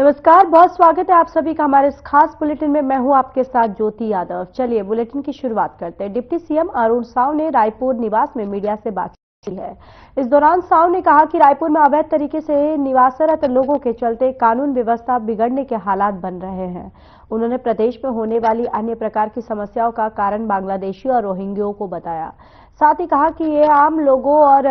नमस्कार, बहुत स्वागत है आप सभी का हमारे इस खास बुलेटिन में। मैं हूं आपके साथ ज्योति यादव। चलिए बुलेटिन की शुरुआत करते हैं। डिप्टी सीएम अरुण साव ने रायपुर निवास में मीडिया से बातचीत की है। इस दौरान साव ने कहा कि रायपुर में अवैध तरीके से निवासरत लोगों के चलते कानून व्यवस्था बिगड़ने के हालात बन रहे हैं। उन्होंने प्रदेश में होने वाली अन्य प्रकार की समस्याओं का कारण बांग्लादेशी और रोहिंग्यों को बताया। साथ ही कहा कि ये आम लोगों और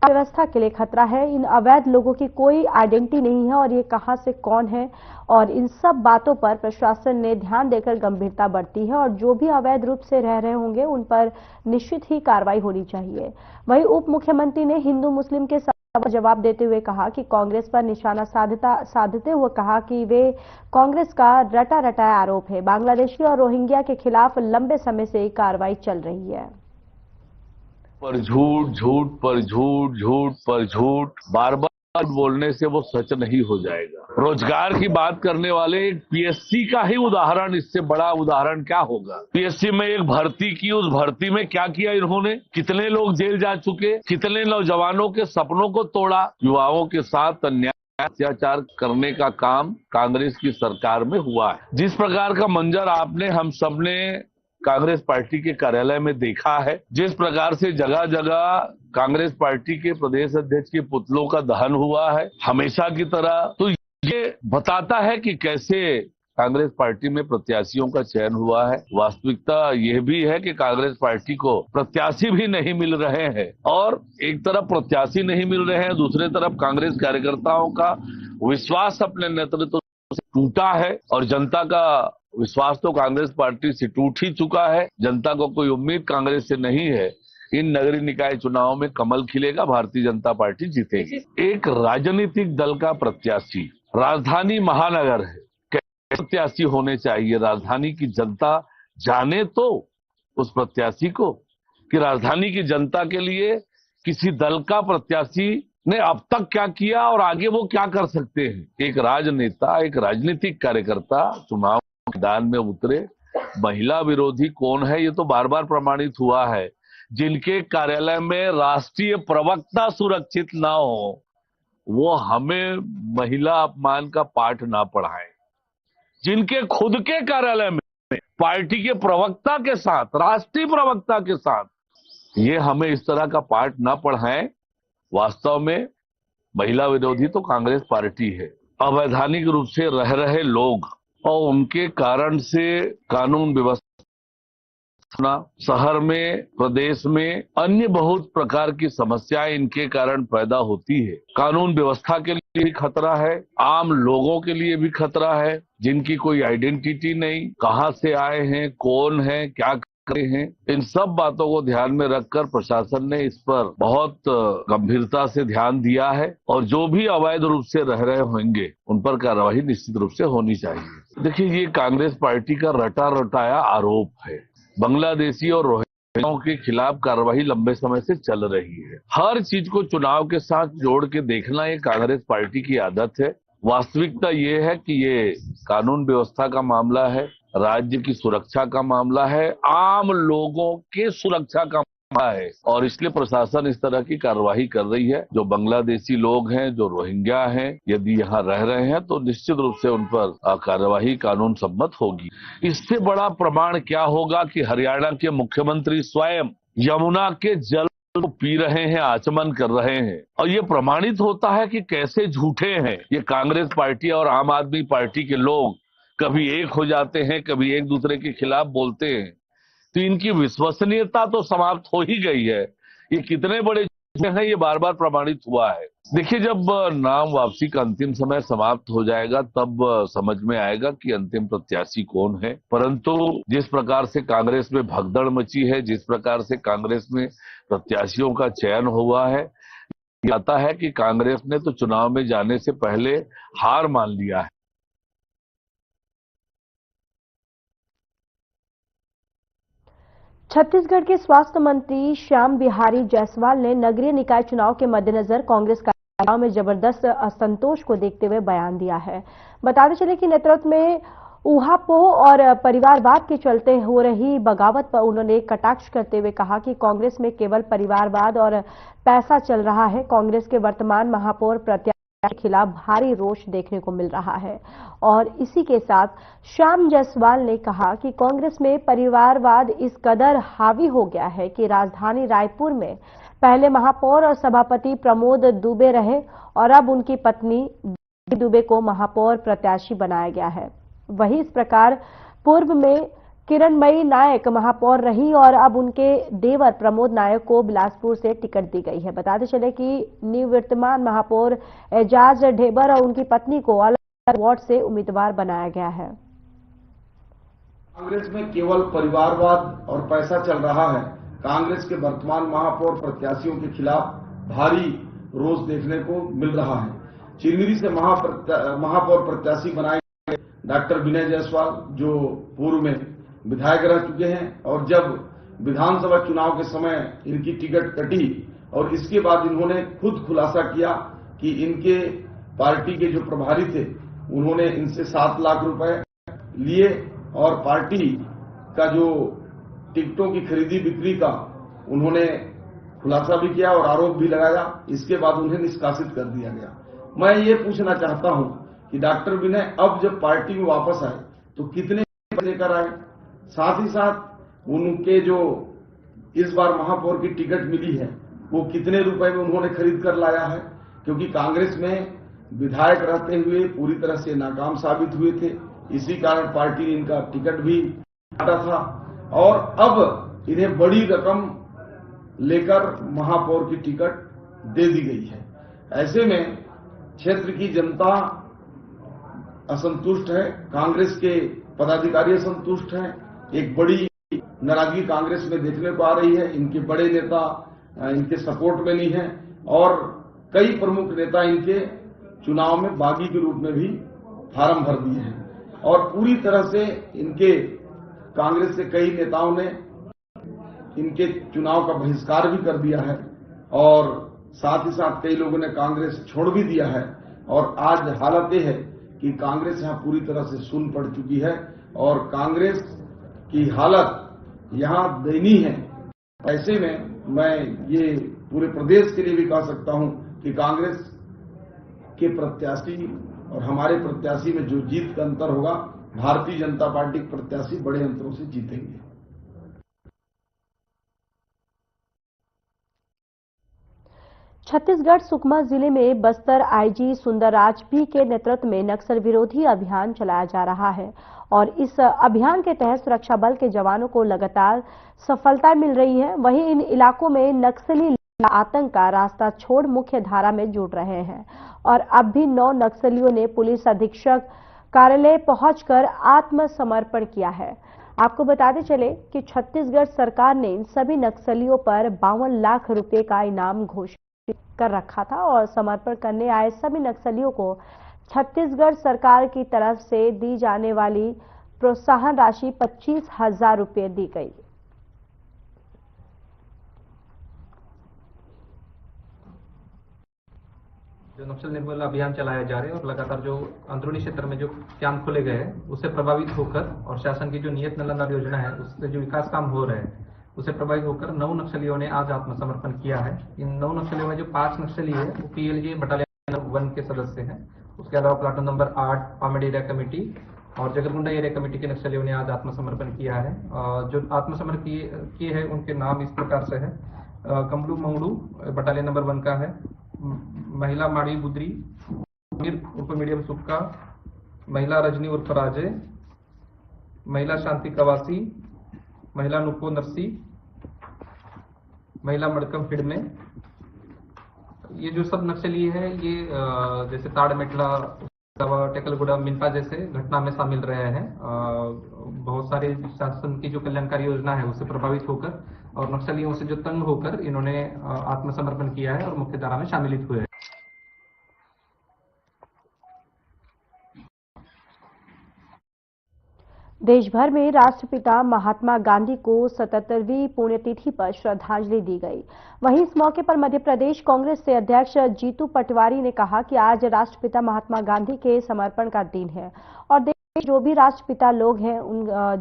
व्यवस्था के लिए खतरा है। इन अवैध लोगों की कोई आइडेंटिटी नहीं है और ये कहां से कौन है, और इन सब बातों पर प्रशासन ने ध्यान देकर गंभीरता बरती है और जो भी अवैध रूप से रह रहे होंगे उन पर निश्चित ही कार्रवाई होनी चाहिए। वहीं उप मुख्यमंत्री ने हिंदू मुस्लिम के सवाल का जवाब देते हुए कहा कि कांग्रेस पर निशाना साधते हुए कहा कि वे कांग्रेस का रटा रटाया आरोप है। बांग्लादेशी और रोहिंग्या के खिलाफ लंबे समय से कार्रवाई चल रही है। पर झूठ, झूठ पर झूठ, झूठ पर झूठ, बार बार बोलने से वो सच नहीं हो जाएगा। रोजगार की बात करने वाले एक पीएससी का ही उदाहरण, इससे बड़ा उदाहरण क्या होगा। पीएससी में एक भर्ती की, उस भर्ती में क्या किया इन्होंने, कितने लोग जेल जा चुके, कितने नौजवानों के सपनों को तोड़ा। युवाओं के साथ अन्याय अत्याचार करने का काम कांग्रेस की सरकार में हुआ है। जिस प्रकार का मंजर आपने हम सबने कांग्रेस पार्टी के कार्यालय में देखा है, जिस प्रकार से जगह जगह कांग्रेस पार्टी के प्रदेश अध्यक्ष के पुतलों का दहन हुआ है हमेशा की तरह, तो ये बताता है कि कैसे कांग्रेस पार्टी में प्रत्याशियों का चयन हुआ है। वास्तविकता यह भी है कि कांग्रेस पार्टी को प्रत्याशी भी नहीं मिल रहे हैं, और एक तरफ प्रत्याशी नहीं मिल रहे हैं, दूसरी तरफ कांग्रेस कार्यकर्ताओं का विश्वास अपने नेतृत्व से टूटा है, और जनता का विश्वास तो कांग्रेस पार्टी से टूट ही चुका है। जनता को कोई उम्मीद कांग्रेस से नहीं है। इन नगरीय निकाय चुनाव में कमल खिलेगा, भारतीय जनता पार्टी जीतेगी। एक राजनीतिक दल का प्रत्याशी राजधानी महानगर है, कैसे प्रत्याशी होने चाहिए। राजधानी की जनता जाने तो उस प्रत्याशी को कि राजधानी की जनता के लिए किसी दल का प्रत्याशी ने अब तक क्या किया और आगे वो क्या कर सकते हैं। एक राजनेता, एक राजनीतिक कार्यकर्ता चुनाव मैदान में उतरे, महिला विरोधी कौन है ये तो बार बार प्रमाणित हुआ है। जिनके कार्यालय में राष्ट्रीय प्रवक्ता सुरक्षित ना हो, वो हमें महिला अपमान का पाठ ना पढ़ाएं। जिनके खुद के कार्यालय में पार्टी के प्रवक्ता के साथ, राष्ट्रीय प्रवक्ता के साथ, ये हमें इस तरह का पाठ ना पढ़ाएं। वास्तव में महिला विरोधी तो कांग्रेस पार्टी है। अवैधानिक रूप से रह रहे लोग और उनके कारण से कानून व्यवस्था, शहर में, प्रदेश में अन्य बहुत प्रकार की समस्याएं इनके कारण पैदा होती है। कानून व्यवस्था के लिए भी खतरा है, आम लोगों के लिए भी खतरा है, जिनकी कोई आइडेंटिटी नहीं, कहां से आए हैं, कौन है, क्या करे हैं। इन सब बातों को ध्यान में रखकर प्रशासन ने इस पर बहुत गंभीरता से ध्यान दिया है, और जो भी अवैध रूप से रह रहे होंगे उन पर कार्रवाई निश्चित रूप से होनी चाहिए। देखिए, ये कांग्रेस पार्टी का रटा रटाया आरोप है। बांग्लादेशी और रोहिंग्याओं के खिलाफ कार्रवाई लंबे समय से चल रही है। हर चीज को चुनाव के साथ जोड़ के देखना ये कांग्रेस पार्टी की आदत है। वास्तविकता ये है कि ये कानून व्यवस्था का मामला है, राज्य की सुरक्षा का मामला है, आम लोगों के सुरक्षा का मामला है, और इसलिए प्रशासन इस तरह की कार्रवाई कर रही है। जो बांग्लादेशी लोग हैं, जो रोहिंग्या हैं, यदि यहाँ रह रहे हैं तो निश्चित रूप से उन पर कार्रवाई कानून सम्मत होगी। इससे बड़ा प्रमाण क्या होगा कि हरियाणा के मुख्यमंत्री स्वयं यमुना के जल को पी रहे हैं, आचमन कर रहे हैं, और ये प्रमाणित होता है कि कैसे झूठे हैं ये कांग्रेस पार्टी और आम आदमी पार्टी के लोग। कभी एक हो जाते हैं, कभी एक दूसरे के खिलाफ बोलते हैं, तो इनकी विश्वसनीयता तो समाप्त हो ही गई है। ये कितने बड़े झूठे हैं ये बार बार प्रमाणित हुआ है। देखिए, जब नाम वापसी का अंतिम समय समाप्त हो जाएगा तब समझ में आएगा कि अंतिम प्रत्याशी कौन है। परंतु जिस प्रकार से कांग्रेस में भगदड़ मची है, जिस प्रकार से कांग्रेस में प्रत्याशियों का चयन हुआ है, आता है कि कांग्रेस ने तो चुनाव में जाने से पहले हार मान लिया है। छत्तीसगढ़ के स्वास्थ्य मंत्री श्याम बिहारी जायसवाल ने नगरीय निकाय चुनाव के मद्देनजर कांग्रेस कार्यकर्ताओं में जबरदस्त असंतोष को देखते हुए बयान दिया है। बताते चले कि नेतृत्व में ऊहापोह और परिवारवाद के चलते हो रही बगावत पर उन्होंने कटाक्ष करते हुए कहा कि कांग्रेस में केवल परिवारवाद और पैसा चल रहा है। कांग्रेस के वर्तमान महापौर प्रत्याशी के खिलाफ भारी रोष देखने को मिल रहा है। और इसी के साथ श्याम जायसवाल ने कहा कि कांग्रेस में परिवारवाद इस कदर हावी हो गया है कि राजधानी रायपुर में पहले महापौर और सभापति प्रमोद दुबे रहे और अब उनकी पत्नी दुबे को महापौर प्रत्याशी बनाया गया है। वहीं इस प्रकार पूर्व में किरणमयी नायक महापौर रही और अब उनके देवर प्रमोद नायक को बिलासपुर से टिकट दी गई है। बताते चले कि निवर्तमान महापौर एजाज ढेबर और उनकी पत्नी को अलग वार्ड से उम्मीदवार बनाया गया है। कांग्रेस में केवल परिवारवाद और पैसा चल रहा है। कांग्रेस के वर्तमान महापौर प्रत्याशियों के खिलाफ भारी रोष देखने को मिल रहा है। चिरमिरी से महापौर प्रत्याशी बनाए गए डॉक्टर विनय जायसवाल, जो पूर्व में विधायक रह चुके हैं, और जब विधानसभा चुनाव के समय इनकी टिकट कटी और इसके बाद इन्होंने खुद खुलासा किया कि इनके पार्टी के जो प्रभारी थे उन्होंने इनसे 7 लाख रुपए लिए और पार्टी का जो टिकटों की खरीदी बिक्री का उन्होंने खुलासा भी किया और आरोप भी लगाया। इसके बाद उन्हें निष्कासित कर दिया गया। मैं ये पूछना चाहता हूं कि डॉक्टर विनय अब जब पार्टी में वापस आए तो कितने लेकर आए, साथ ही साथ उनके जो इस बार महापौर की टिकट मिली है वो कितने रुपए में उन्होंने खरीद कर लाया है, क्योंकि कांग्रेस में विधायक रहते हुए पूरी तरह से नाकाम साबित हुए थे। इसी कारण पार्टी ने इनका टिकट भी काटा था और अब इन्हें बड़ी रकम लेकर महापौर की टिकट दे दी गई है। ऐसे में क्षेत्र की जनता असंतुष्ट है, कांग्रेस के पदाधिकारी असंतुष्ट हैं। एक बड़ी नाराजगी कांग्रेस में देखने को आ रही है। इनके बड़े नेता इनके सपोर्ट में नहीं है और कई प्रमुख नेता इनके चुनाव में बागी के रूप में भी फार्म भर दिए हैं और पूरी तरह से इनके कांग्रेस के कई नेताओं ने इनके चुनाव का बहिष्कार भी कर दिया है और साथ ही साथ कई लोगों ने कांग्रेस छोड़ भी दिया है। और आज हालत यह है कि कांग्रेस यहां पूरी तरह से सुन्न पड़ चुकी है और कांग्रेस की हालत यहां दयनीय है। ऐसे में मैं ये पूरे प्रदेश के लिए भी कह सकता हूं कि कांग्रेस के प्रत्याशी और हमारे प्रत्याशी में जो जीत का अंतर होगा, भारतीय जनता पार्टी के प्रत्याशी बड़े अंतरों से जीतेंगे। छत्तीसगढ़ सुकमा जिले में बस्तर आईजी सुंदरराज पी के नेतृत्व में नक्सल विरोधी अभियान चलाया जा रहा है और इस अभियान के तहत सुरक्षा बल के जवानों को लगातार सफलता मिल रही है। वहीं इन इलाकों में नक्सली आतंक का रास्ता छोड़ मुख्य धारा में जुड़ रहे हैं और अब भी 9 नक्सलियों ने पुलिस अधीक्षक कार्यालय पहुंचकर आत्मसमर्पण किया है। आपको बताते चले कि छत्तीसगढ़ सरकार ने इन सभी नक्सलियों पर 52 लाख रुपए का इनाम घोषित कर रखा था और समर्पण करने आए सभी नक्सलियों को छत्तीसगढ़ सरकार की तरफ से दी जाने वाली प्रोत्साहन राशि 25,000 रुपए दी गई। जो नक्सल निर्मूलन अभियान चलाया जा रहे हैं और लगातार जो अंदरूनी क्षेत्र में जो कैंप खोले गए हैं उससे प्रभावित होकर और शासन की जो नियत नालंदा योजना है उससे जो विकास काम हो रहे हैं उससे प्रभावित होकर 9 नक्सलियों ने आज आत्मसमर्पण किया है। इन 9 नक्सलियों में जो 5 नक्सली है वो पीएलजी बटालियन नंबर 1 के सदस्य हैं। उसके अलावा platoon number 8 Pamed area committee और जगरगुंडा एरिया कमेटी के नक्सलियों ने आज आत्मसमर्पण किया है। जो आत्मसमर्पण किए हैं उनके नाम इस प्रकार से है। कमलू मंगड़ू बटालियन नंबर 1 का है, महिला माड़ी बुद्री उर्फ मीडियम सुक्का, महिला रजनी उर्फ राजे, महिला शांति कवासी, महिला नुको नरसी, महिला मड़कम हिडमे। ये जो सब नक्सली है ये जैसे ताड़मेटला, टेकलगुड़ा, मिनपा जैसे घटना में शामिल रहे हैं। बहुत सारे शासन की जो कल्याणकारी योजना है उससे प्रभावित होकर और नक्सलियों से जो तंग होकर इन्होंने आत्मसमर्पण किया है और मुख्य धारा में शामिलित हुए हैं। देश भर में राष्ट्रपिता महात्मा गांधी को 77वीं पुण्यतिथि पर श्रद्धांजलि दी गई। वहीं इस मौके पर मध्य प्रदेश कांग्रेस से अध्यक्ष जीतू पटवारी ने कहा कि आज राष्ट्रपिता महात्मा गांधी के समर्पण का दिन है और जो भी राष्ट्रपिता लोग हैं,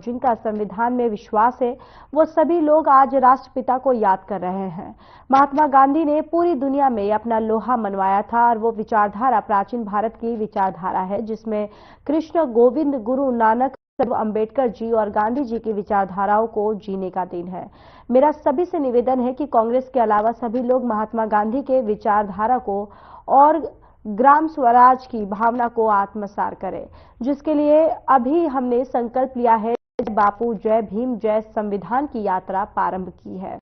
जिनका संविधान में विश्वास है, वो सभी लोग आज राष्ट्रपिता को याद कर रहे हैं। महात्मा गांधी ने पूरी दुनिया में अपना लोहा मनवाया था और वो विचारधारा प्राचीन भारत की विचारधारा है, जिसमें कृष्ण, गोविंद, गुरु नानक, अंबेडकर जी और गांधी जी की विचारधाराओं को जीने का दिन है। मेरा सभी से निवेदन है कि कांग्रेस के अलावा सभी लोग महात्मा गांधी के विचारधारा को और ग्राम स्वराज की भावना को आत्मसात करें, जिसके लिए अभी हमने संकल्प लिया है, बापू जय भीम जय संविधान की यात्रा प्रारंभ की है।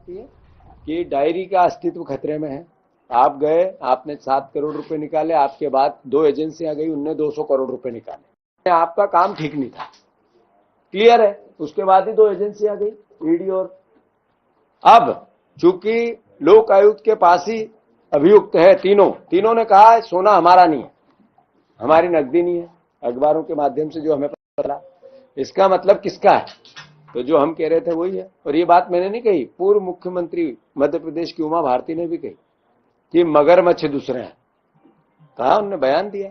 कि डायरी का अस्तित्व खतरे में है। आप गए, आपने 7 करोड़ रुपए निकाले, आपके बाद 2 एजेंसियां गई, उनने 200 करोड़ रुपए निकाले। आपका काम ठीक नहीं था, क्लियर है। उसके बाद ही 2 एजेंसियां गई, ईडी और अब चूंकि लोक आयुक्त के पास ही अभियुक्त है, तीनों ने कहा है सोना हमारा नहीं है, हमारी नकदी नहीं है। अखबारों के माध्यम से जो हमें पता चला, इसका मतलब किसका है? तो जो हम कह रहे थे वही है। और ये बात मैंने नहीं कही, पूर्व मुख्यमंत्री मध्य प्रदेश की उमा भारती ने भी कही कि मगरमच्छ दूसरे हैं, कहा, उनने बयान दिया।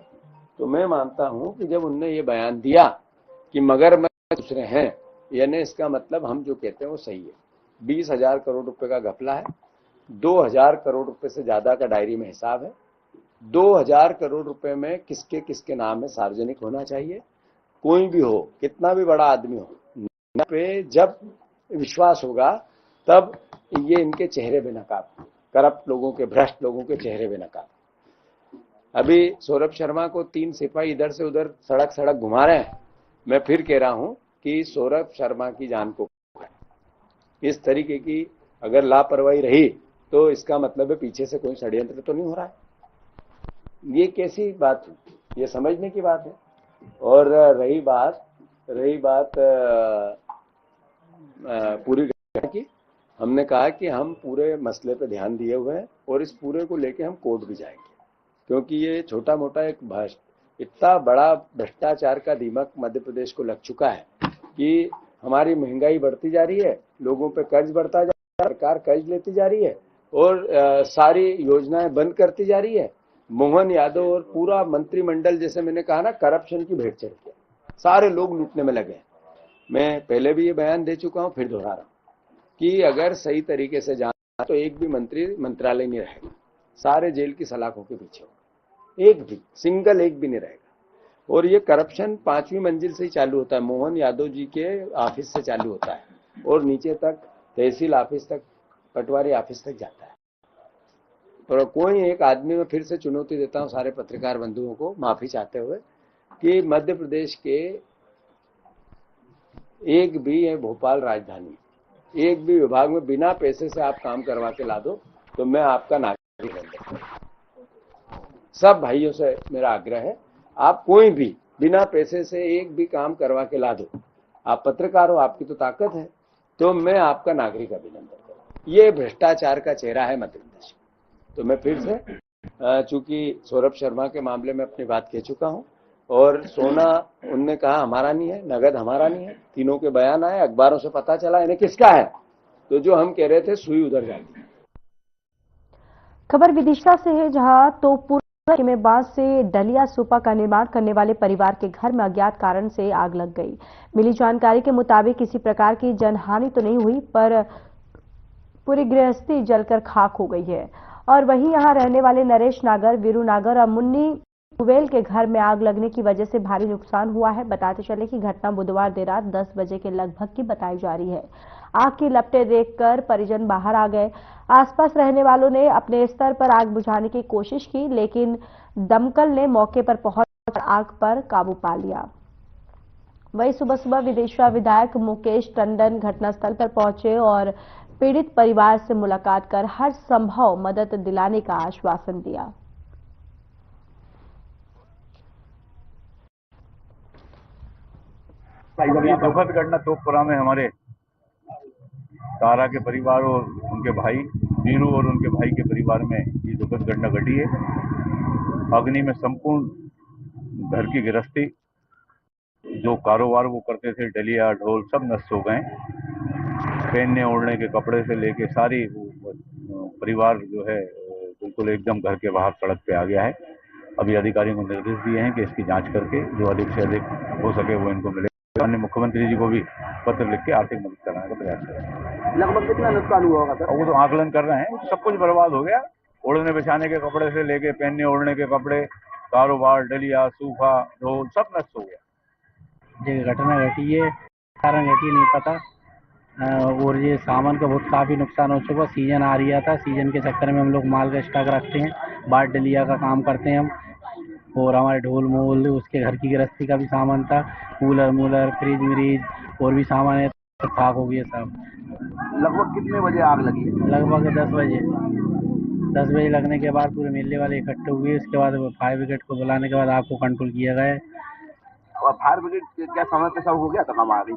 तो मैं मानता हूं कि जब उनने ये बयान दिया कि मगरमच्छ दूसरे हैं, यानी इसका मतलब हम जो कहते हैं वो सही है। 20,000 करोड़ रुपए का घपला है, 2,000 करोड़ रुपए से ज्यादा का डायरी में हिसाब है। 2,000 करोड़ रुपए में किसके किसके नाम है सार्वजनिक होना चाहिए। कोई भी हो, कितना भी बड़ा आदमी हो, पे जब विश्वास होगा तब ये इनके चेहरे बेनकाब, करप्ट लोगों के, भ्रष्ट लोगों के चेहरे बेनकाब। अभी सौरभ शर्मा को 3 सिपाही इधर से उधर सड़क घुमा रहे हैं। मैं फिर कह रहा हूं कि सौरभ शर्मा की जान को इस तरीके की अगर लापरवाही रही तो इसका मतलब है पीछे से कोई षड्यंत्र तो नहीं हो रहा है। ये कैसी बात है, ये समझने की बात है। और रही बात पूरी घटना की, हमने कहा कि हम पूरे मसले पे ध्यान दिए हुए हैं और इस पूरे को लेके हम कोर्ट भी जाएंगे, क्योंकि ये छोटा मोटा एक इतना बड़ा भ्रष्टाचार का दीमक मध्य प्रदेश को लग चुका है कि हमारी महंगाई बढ़ती जा रही है, लोगों पे कर्ज बढ़ता जा रहा है, सरकार कर्ज लेती जा रही है और सारी योजनाएं बंद करती जा रही है। मोहन यादव और पूरा मंत्रिमंडल, जैसे मैंने कहा ना, करप्शन की भेंट चढ़ गया, सारे लोग लूटने में लगे हैं। मैं पहले भी ये बयान दे चुका हूं, फिर दोहरा रहा हूं कि अगर सही तरीके से जाना तो एक भी मंत्री मंत्रालय नहीं रहेगा, सारे जेल की सलाखों के पीछे होगा, एक भी सिंगल एक भी नहीं रहेगा। और ये करप्शन 5वीं मंजिल से ही चालू होता है, मोहन यादव जी के ऑफिस से चालू होता है और नीचे तक तहसील ऑफिस तक, पटवारी ऑफिस तक जाता है। और कोई एक आदमी में फिर से चुनौती देता हूं सारे पत्रकार बंधुओं को, माफी चाहते हुए, कि मध्य प्रदेश के एक भी है भोपाल राजधानी, एक भी विभाग में बिना पैसे से आप काम करवा के ला दो तो मैं आपका नागरिक बन जाऊंगा। सब भाइयों से मेरा आग्रह है, आप कोई भी बिना पैसे से एक भी काम करवा के ला दो, आप पत्रकार हो, आपकी तो ताकत है, तो मैं आपका नागरिक अभिनंदन करूं। ये भ्रष्टाचार का चेहरा है मध्य प्रदेश। तो मैं फिर से, चूंकि सौरभ शर्मा के मामले में अपनी बात कह चुका हूं, और सोना उनने कहा हमारा नहीं है, नगद हमारा नहीं है, तीनों के बयान आए, अखबारों से पता चला इन्हें किसका है। तो जो हम कह रहे थे सुई उधर जाती है। खबर विदिशा से है, जहां तोपुर में बांस से डलिया सुपा का निर्माण करने वाले परिवार के घर में अज्ञात कारण से आग लग गई। मिली जानकारी के मुताबिक किसी प्रकार की जनहानि तो नहीं हुई, पर पूरी गृहस्थी जलकर खाक हो गई है। और वहीं यहां रहने वाले नरेश नागर, वीरू नागर और मुन्नी कुवेल के घर में आग लगने की वजह से भारी नुकसान हुआ है। बताते चले कि घटना बुधवार देर रात 10 बजे के लगभग की बताई जा रही है। आग की लपटें देखकर परिजन बाहर आ गए। आसपास रहने वालों ने अपने स्तर पर आग बुझाने की कोशिश की, लेकिन दमकल ने मौके पर पहुंचकर आग पर काबू पा लिया। वहीं सुबह विदिशा विधायक मुकेश टंडन घटनास्थल पर पहुंचे और पीड़ित परिवार से मुलाकात कर हर संभव मदद दिलाने का आश्वासन दिया। ये दुखद घटना तोपुरा में हमारे तारा के परिवार और उनके भाई वीरू और उनके भाई के परिवार में ये दुखद घटना घटी है। अग्नि में संपूर्ण घर की गृहस्थी, जो कारोबार वो करते थे, डलिया ढोल सब नष्ट हो गए। पहनने ओढ़ने के कपड़े से लेके सारी परिवार जो है बिल्कुल एकदम घर के बाहर सड़क पे आ गया है। अभी अधिकारियों को निर्देश दिए हैं कि इसकी जांच करके जो अधिक से अधिक हो सके वो इनको मिले। माननीय मुख्यमंत्री जी को भी पत्र लिख के आर्थिक मदद कराने का प्रयास करेंगे। लगभग कितना नुकसान हुआ होगा सर? वो तो आकलन कर रहे हैं, सब कुछ बर्बाद हो गया। ओढ़ने बिछाने के कपड़े से लेके पहनने ओढ़ने के कपड़े, कारोबार, डलिया, सूखा, ढोल सब नष्ट हो गया। ये घटना घटी है, कारण घटी नहीं पता। और ये सामान का बहुत काफी नुकसान हो चुका। सीजन आ रहा था, सीजन के चक्कर में हम लोग माल का स्टॉक रखते हैं, बाट डलिया का काम करते हैं हम, और हमारे ढोल मोल, उसके घर की गृहस्थी का भी सामान था, कूलर मूलर, फ्रिज मिरीज और भी सामान है, सब खाक हो गया सब। लगभग कितने बजे आग लगी है? लगभग 10 बजे। 10 बजे लगने के बाद पूरे मेले वाले इकट्ठे हुए। उसके बाद फायर ब्रिगेड को बुलाने के बाद आग को कंट्रोल किया गया। और फायर ब्रिगेड क्या समय पे सब हो गया था, कम आ गई?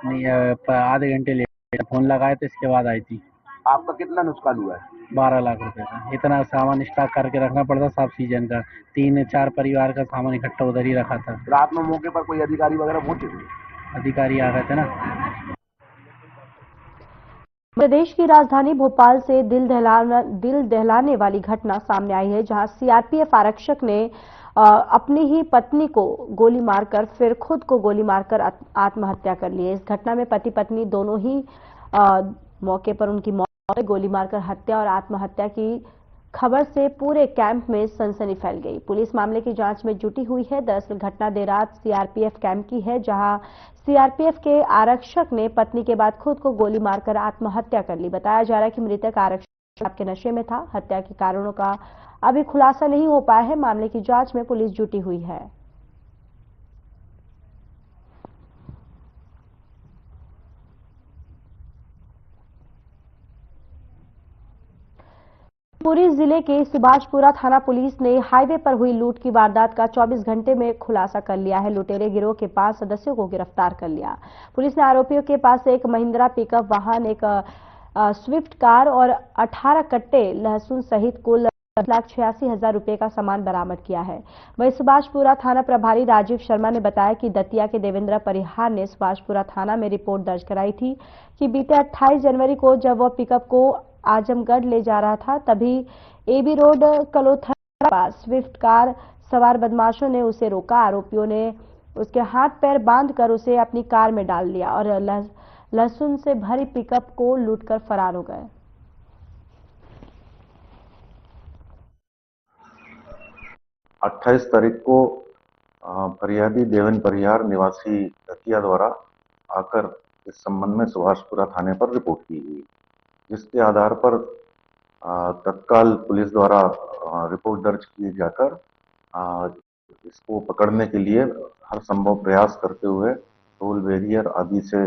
नहीं, आधे घंटे लेट फोन लगाए तो इसके बाद आई थी। आपका कितना नुकसान हुआ है? 12 लाख रुपए का। इतना सामान स्टॉक करके रखना पड़ता सब सीजन का। 3-4 परिवार का सामान इकट्ठा उधर ही रखा था। रात में मौके पर कोई अधिकारी वगैरह पहुंचे थे? अधिकारी आ गए थे ना। प्रदेश की राजधानी भोपाल से दिल दहलाने वाली घटना सामने आई है, जहां सीआरपीएफ आरक्षक ने अपनी ही पत्नी को गोली मारकर फिर खुद को गोली मारकर आत्महत्या कर ली है। इस घटना में पति पत्नी दोनों ही मौके पर उनकी मौत, गोली मारकर हत्या और आत्महत्या की खबर से पूरे कैंप में सनसनी फैल गई। पुलिस मामले की जांच में जुटी हुई है। दरअसल घटना देर रात सीआरपीएफ कैंप की है, जहां सीआरपीएफ के आरक्षक ने पत्नी के बाद खुद को गोली मारकर आत्महत्या कर ली। बताया जा रहा है कि मृतक आरक्षक आपके नशे में था। हत्या के कारणों का अभी खुलासा नहीं हो पाया है। मामले की जांच में पुलिस जुटी हुई है। शिवपुरी जिले के सुभाषपुरा थाना पुलिस ने हाईवे पर हुई लूट की वारदात का 24 घंटे में खुलासा कर लिया है। लुटेरे गिरोह के 5 सदस्यों को गिरफ्तार कर लिया। पुलिस ने आरोपियों के पास एक महिंद्रा पिकअप वाहन, एक स्विफ्ट कार और 18 कट्टे लहसुन सहित कुल 10,86,000 रुपए का सामान बरामद किया है। वहीं सुभाषपुरा थाना प्रभारी राजीव शर्मा ने बताया कि दतिया के देवेंद्र परिहार ने सुभाषपुरा थाना में रिपोर्ट दर्ज कराई थी कि बीते 28 जनवरी को जब वह पिकअप को आजमगढ़ ले जा रहा था, तभी एबी रोड कलोथरा पास स्विफ्ट कार सवार बदमाशों ने उसे रोका। आरोपियों ने उसके हाथ पैर बांधकर उसे अपनी कार में डाल लिया और लहसुन से भरी पिकअप को लूटकर फरार हो गए। 28 तारीख को फरियादी देवेंद्र परिहार निवासी दतिया द्वारा आकर इस संबंध में सुभाषपुरा थाने पर रिपोर्ट की गई, जिसके आधार पर तत्काल पुलिस द्वारा रिपोर्ट दर्ज की जाकर इसको पकड़ने के लिए हर संभव प्रयास करते हुए टोल बैरियर आदि से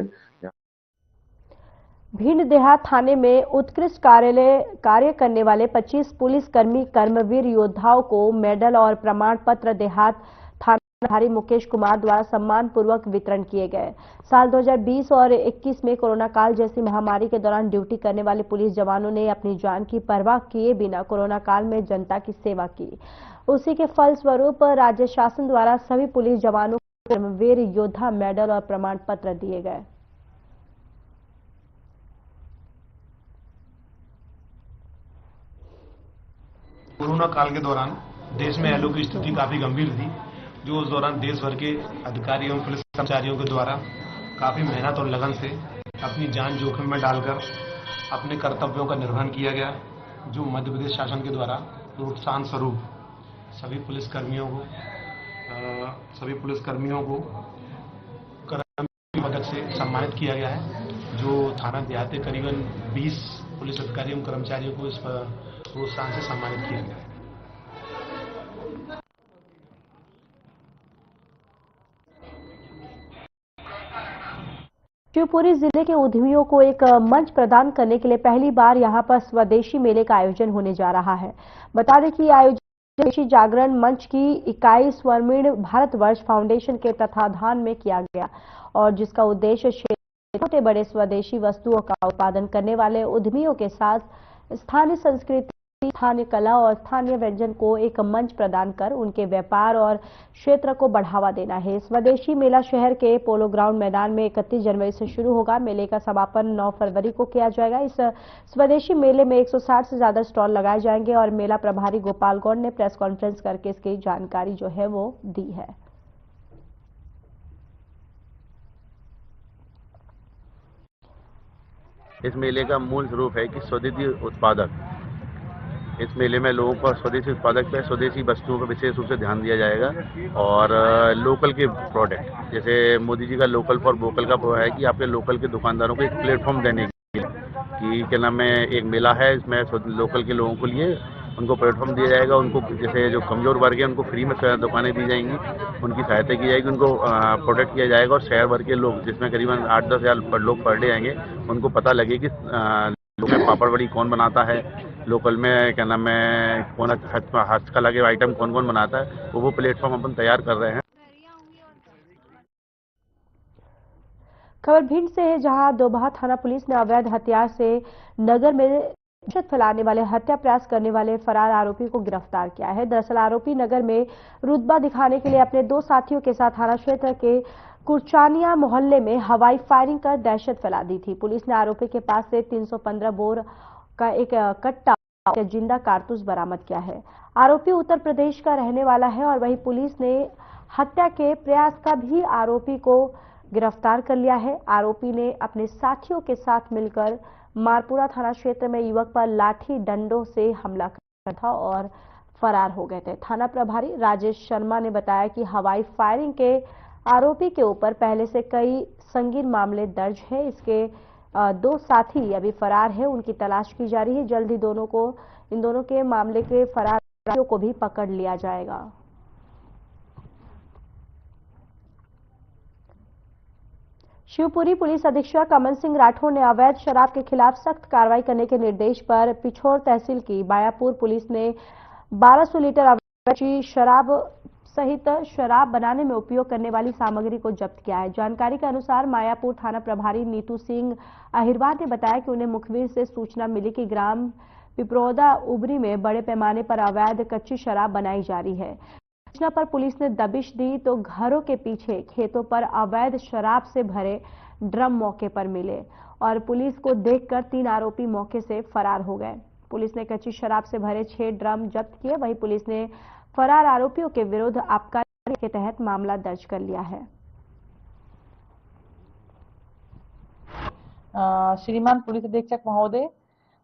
भिंड देहात थाने में उत्कृष्ट कार्य करने वाले 25 पुलिसकर्मी कर्मवीर योद्धाओं को मेडल और प्रमाण पत्र देहात थाना प्रभारी मुकेश कुमार द्वारा सम्मान पूर्वक वितरण किए गए। साल 2020 और 21 में कोरोना काल जैसी महामारी के दौरान ड्यूटी करने वाले पुलिस जवानों ने अपनी जान की परवाह किए बिना कोरोना काल में जनता की सेवा की। उसी के फलस्वरूप राज्य शासन द्वारा सभी पुलिस जवानों को कर्मवीर योद्धा मेडल और प्रमाण पत्र दिए गए। कोरोना काल के दौरान देश में एलओ की स्थिति काफी गंभीर थी, जो उस दौरान देश भर के अधिकारियों पुलिस कर्मचारियों के द्वारा काफी मेहनत और लगन से अपनी जान जोखिम में डालकर अपने कर्तव्यों का निर्वहन किया गया, जो मध्य प्रदेश शासन के द्वारा प्रोत्साहन स्वरूप सभी पुलिसकर्मियों को कर्मवीर पदक से सम्मानित किया गया है, जो थाना देहात के करीबन 20 पुलिस अधिकारियों कर्मचारियों को इस प्रोत्साहन से सम्मानित किया गया है। शिवपुरी जिले के उद्यमियों को एक मंच प्रदान करने के लिए पहली बार यहां पर स्वदेशी मेले का आयोजन होने जा रहा है। बता दें कि आयोजन स्वदेशी जागरण मंच की इकाई स्वर्णिम भारतवर्ष फाउंडेशन के तत्वाधान में किया गया और जिसका उद्देश्य छोटे बड़े स्वदेशी वस्तुओं का उत्पादन करने वाले उद्यमियों के साथ स्थानीय संस्कृति स्थानीय कला और स्थानीय व्यंजन को एक मंच प्रदान कर उनके व्यापार और क्षेत्र को बढ़ावा देना है। स्वदेशी मेला शहर के पोलो ग्राउंड मैदान में 31 जनवरी से शुरू होगा। मेले का समापन 9 फरवरी को किया जाएगा। इस स्वदेशी मेले में 160 से ज्यादा स्टॉल लगाए जाएंगे और मेला प्रभारी गोपाल गौड़ ने प्रेस कॉन्फ्रेंस करके इसकी जानकारी जो है वो दी है। इस मेले का मूल स्वरूप है कि स्वदेशी उत्पादक, इस मेले में लोगों को स्वदेशी उत्पादक पे स्वदेशी वस्तुओं पर विशेष रूप से ध्यान दिया जाएगा और लोकल के प्रोडक्ट, जैसे मोदी जी का लोकल फॉर वोकल का वो है कि आपके लोकल के दुकानदारों को एक प्लेटफॉर्म देने के लिए कि क्या नाम है, एक मेला है, इसमें लोकल के लोगों के लिए उनको प्लेटफॉर्म दिया जाएगा। उनको जैसे जो कमजोर वर्ग है उनको फ्री में दुकानें दी जाएंगी, उनकी सहायता की जाएगी, उनको प्रोटेक्ट किया जाएगा और शहर भर के लोग जिसमें करीबन 8-10 हज़ार लोग पर डे आएंगे, उनको पता लगे कि पापड़ बड़ी कौन बनाता है, लोकल में क्या नाम है कौन हस्तकला के आइटम कौन कौन बनाता है, वो प्लेटफॉर्म अपन तैयार कर रहे हैं। खबर भिंड से है, जहां दोबाहा थाना पुलिस ने अवैध हथियार से नगर में दहशत फैलाने वाले, हत्या प्रयास करने वाले फरार आरोपी को गिरफ्तार किया है। दरअसल आरोपी नगर में रुतबा दिखाने के लिए अपने 2 साथियों के साथ थाना क्षेत्र के कुरचानिया मोहल्ले में हवाई फायरिंग कर दहशत फैला दी थी। पुलिस ने आरोपी के पास से 315 बोर का एक कट्टा जिंदा कारतूस बरामद किया है। आरोपी उत्तर प्रदेश का रहने वाला है और वहीं पुलिस ने हत्या के प्रयास का भी आरोपी को गिरफ्तार कर लिया है। आरोपी ने अपने साथियों के साथ मिलकर मारपुरा थाना क्षेत्र में युवक पर लाठी डंडों से हमला किया था और फरार हो गए थे। थाना प्रभारी राजेश शर्मा ने बताया कि हवाई फायरिंग के आरोपी के ऊपर पहले से कई संगीन मामले दर्ज है। इसके 2 साथी अभी फरार है, उनकी तलाश की जा रही है। जल्द ही इन दोनों के मामले के फरार आरोपियों को भी पकड़ लिया जाएगा। शिवपुरी पुलिस अधीक्षक अमन सिंह राठौर ने अवैध शराब के खिलाफ सख्त कार्रवाई करने के निर्देश पर पिछोर तहसील की मायापुर पुलिस ने 1200 लीटर अवैध शराब सहित शराब बनाने में उपयोग करने वाली सामग्री को जब्त किया है। जानकारी के अनुसार मायापुर थाना प्रभारी नीतू सिंह अहिरवार ने बताया कि उन्हें मुखबिर से सूचना मिली कि ग्राम पिपरौदा उबरी में बड़े पैमाने पर अवैध कच्ची शराब बनाई जा रही है। सूचना पर पुलिस ने दबिश दी तो घरों के पीछे खेतों पर अवैध शराब से भरे ड्रम मौके पर मिले और पुलिस को देखकर 3 आरोपी मौके से फरार हो गए। पुलिस ने कच्ची शराब से भरे 6 ड्रम जब्त किए। वहीं पुलिस ने फरार आरोपियों के विरुद्ध आबकारी के तहत मामला दर्ज कर लिया है। श्रीमान पुलिस अधीक्षक महोदय,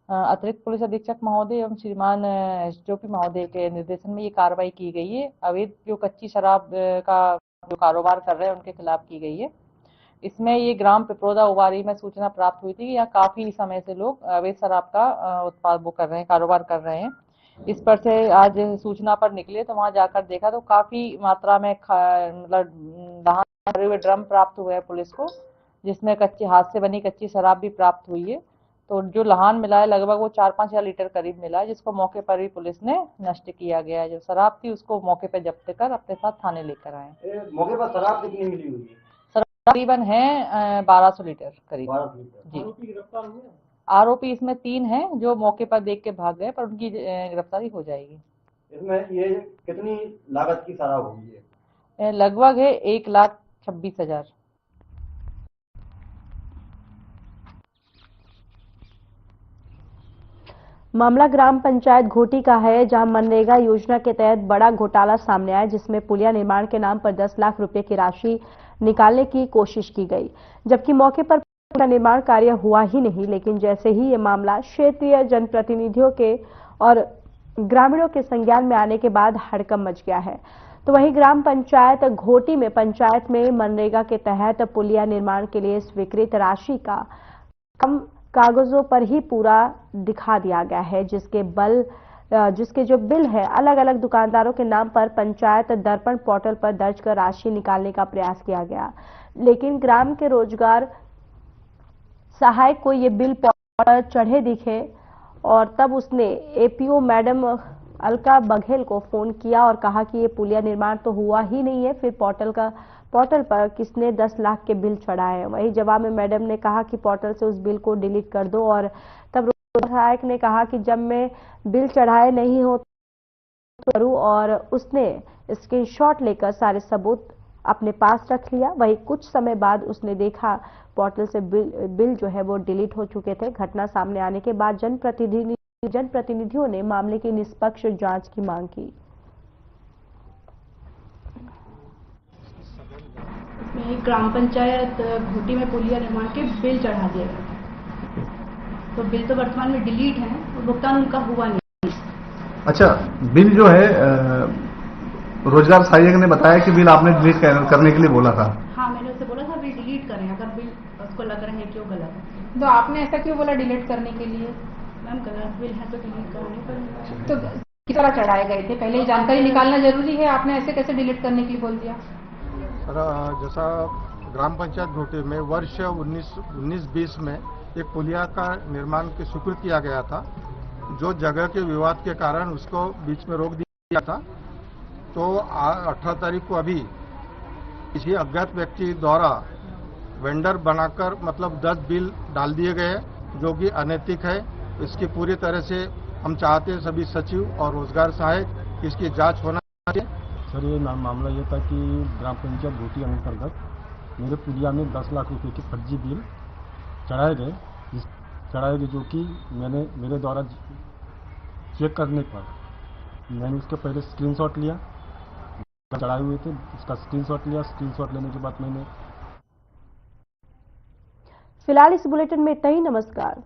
अतिरिक्त पुलिस अधीक्षक महोदय एवं श्रीमान एसडीओपी महोदय के निर्देशन में ये कार्रवाई की गई है। अवैध जो कच्ची शराब का जो कारोबार कर रहे हैं उनके खिलाफ की गई है। इसमें ये ग्राम पिपरौदा उबारी में सूचना प्राप्त हुई थी कि यहाँ काफी समय से लोग अवैध शराब का उत्पाद वो कर रहे हैं, कारोबार कर रहे हैं। इस पर से आज सूचना पर निकले तो वहां जाकर देखा तो काफी मात्रा में मतलब दहान भरे हुए ड्रम प्राप्त हुए हैं पुलिस को, जिसमें कच्ची हाथ से बनी कच्ची शराब भी प्राप्त हुई है। तो जो लहान मिला है लगभग वो 4-5 हज़ार लीटर करीब मिला है, जिसको मौके पर भी पुलिस ने नष्ट किया गया है। जो शराब थी उसको मौके पर जब्त कर अपने साथ थाने लेकर आए। मौके पर शराब कितनी मिली हुई है? शराब तकरीबन है 1200 लीटर करीब। जी, आरोपी इसमें 3 हैं जो मौके पर देख के भाग गए, पर उनकी गिरफ्तारी हो जाएगी। इसमें ये कितनी लागत की शराब हुई है? लगभग है 1,26,000। मामला ग्राम पंचायत घोटी का है, जहां मनरेगा योजना के तहत बड़ा घोटाला सामने आया, जिसमें पुलिया निर्माण के नाम पर 10 लाख रुपए की राशि निकालने की कोशिश की गई, जबकि मौके पर पुलिया निर्माण कार्य हुआ ही नहीं। लेकिन जैसे ही ये मामला क्षेत्रीय जनप्रतिनिधियों के और ग्रामीणों के संज्ञान में आने के बाद हड़कंप मच गया है। तो वहीं ग्राम पंचायत घोटी में पंचायत में मनरेगा के तहत पुलिया निर्माण के लिए स्वीकृत राशि का कम कागजों पर ही पूरा दिखा दिया गया है, जिसके जो बिल है अलग अलग दुकानदारों के नाम पर पंचायत दर्पण पोर्टल पर दर्ज कर राशि निकालने का प्रयास किया गया। लेकिन ग्राम के रोजगार सहायक को ये बिल पोर्टल चढ़े दिखे और तब उसने एपीओ मैडम अलका बघेल को फोन किया और कहा कि ये पुलिया निर्माण तो हुआ ही नहीं है, फिर पोर्टल पर किसने 10 लाख के बिल चढ़ाए। वही जवाब में मैडम ने कहा कि पोर्टल से उस बिल को डिलीट कर दो और तब विधायक ने कहा कि जब मैं बिल चढ़ाए नहीं हो तो करूं, और उसने स्क्रीनशॉट लेकर सारे सबूत अपने पास रख लिया। वहीं कुछ समय बाद उसने देखा पोर्टल से बिल जो है वो डिलीट हो चुके थे। घटना सामने आने के बाद जनप्रतिनिधियों ने मामले की निष्पक्ष जांच की मांग की। इसमें ग्राम पंचायत घोटी में पुलिया निर्माण के बिल चढ़ा दिए गए, तो बिल तो वर्तमान में डिलीट है और भुगतान उनका हुआ नहीं। अच्छा, बिल जो है रोजगार सहायक ने बताया कि बिल आपने डिलीट करने के लिए बोला था। हाँ, मैंने उससे बोला था बिल डिलीट करें अगर बिल उसको लग रहा है कि वो गलत है। तो आपने ऐसा क्यों बोला डिलीट करने के लिए? मैम गलत बिल है तो डिलीट कराने पर। तो किस तरह चढ़ाए गए थे, पहले ही जानकारी निकालना जरूरी है, आपने ऐसे कैसे डिलीट करने के लिए बोल दिया? सर, जैसा ग्राम पंचायत घोटी में वर्ष 19-20 में एक पुलिया का निर्माण की स्वीकृत किया गया था, जो जगह के विवाद के कारण उसको बीच में रोक दिया था। तो 18 तारीख को अभी किसी अज्ञात व्यक्ति द्वारा वेंडर बनाकर मतलब 10 बिल डाल दिए गए, जो कि अनैतिक है। इसकी पूरी तरह से हम चाहते हैं सभी सचिव और रोजगार सहायक इसकी जांच होना चाहिए। सर, ये मामला ये था कि ग्राम पंचायत घोटी अंतर्गत मेरे पुलिया में 10 लाख रुपए के फर्जी बिल चढ़ाए गए, जो कि मेरे द्वारा चेक करने पर मैंने उसके पहले स्क्रीनशॉट लिया, चढ़ाए हुए थे, उसका स्क्रीनशॉट लिया। स्क्रीनशॉट लेने के बाद मैंने फिलहाल इस बुलेटिन में इतना ही। नमस्कार।